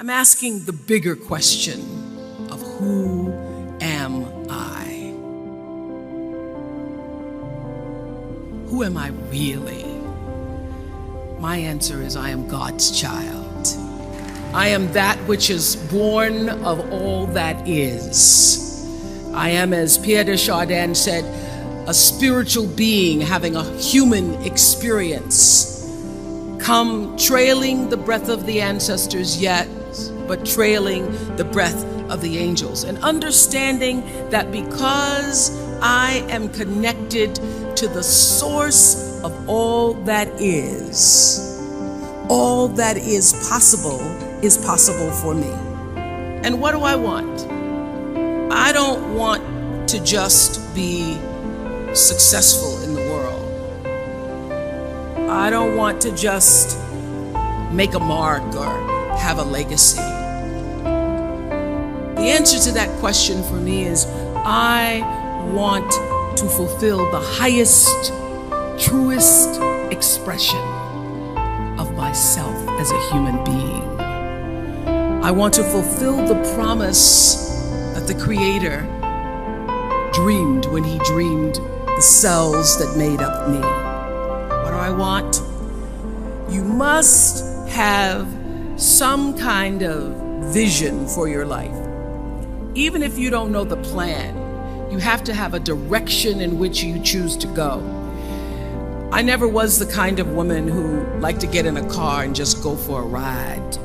I'm asking the bigger question of who am I? Who am I really? My answer is I am God's child. I am that which is born of all that is. I am, as Pierre de Chardin said, a spiritual being having a human experience, come trailing the breath of the ancestors yet, but trailing the breath of the angels, and understanding that because I am connected to the source of all that is possible for me. And what do I want? I don't want to just be successful in the world. I don't want to just make a mark or have a legacy. The answer to that question for me is I want to fulfill the highest, truest expression of myself as a human being. I want to fulfill the promise that the Creator dreamed when He dreamed the cells that made up me. What do I want? You must have some kind of vision for your life. Even if you don't know the plan, you have to have a direction in which you choose to go. I never was the kind of woman who liked to get in a car and just go for a ride.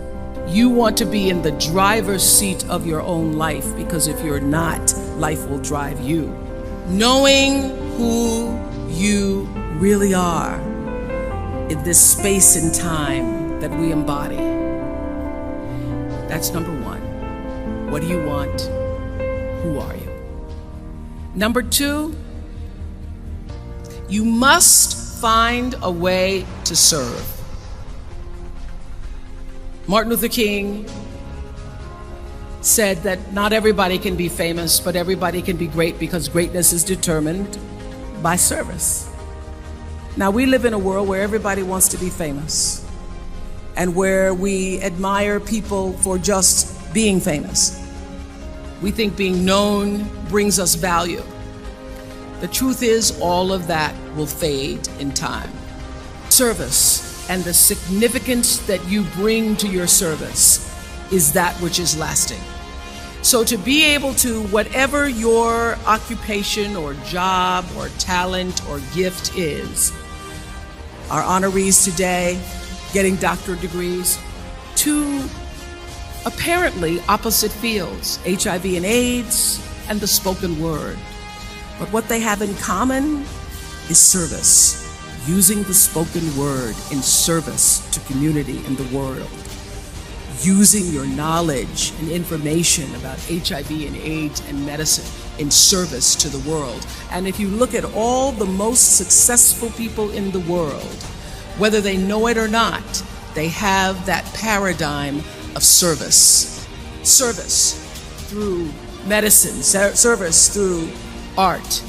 You want to be in the driver's seat of your own life, because if you're not, life will drive you. Knowing who you really are in this space and time that we embody. That's number one. What do you want? Who are you? Number two, you must find a way to serve. Martin Luther King said that not everybody can be famous, but everybody can be great, because greatness is determined by service. Now, we live in a world where everybody wants to be famous and where we admire people for just being famous. We think being known brings us value. The truth is, all of that will fade in time. Service and the significance that you bring to your service is that which is lasting. So to be able to, whatever your occupation or job or talent or gift is, our honorees today getting doctorate degrees, to apparently opposite fields, HIV and AIDS and the spoken word. But what they have in common is service, using the spoken word in service to community and the world, using your knowledge and information about HIV and AIDS and medicine in service to the world. And if you look at all the most successful people in the world, whether they know it or not, they have that paradigm of service. Service through medicine, service through art.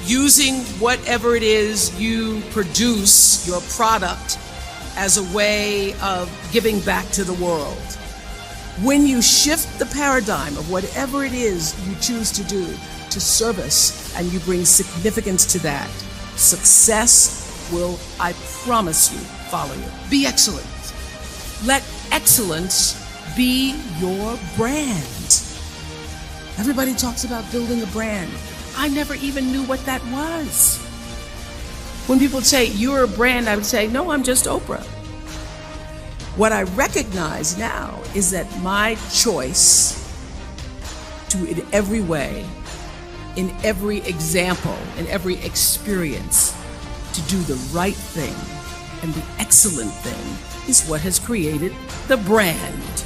Using whatever it is you produce, your product, as a way of giving back to the world. When you shift the paradigm of whatever it is you choose to do to service, and you bring significance to that, success will, I promise you, follow you. Be excellent. Let excellence be your brand. Everybody talks about building a brand. I never even knew what that was. When people say, you're a brand, I would say, no, I'm just Oprah. What I recognize now is that my choice to, in every way, in every example, in every experience, to do the right thing and the excellent thing is what has created the brand.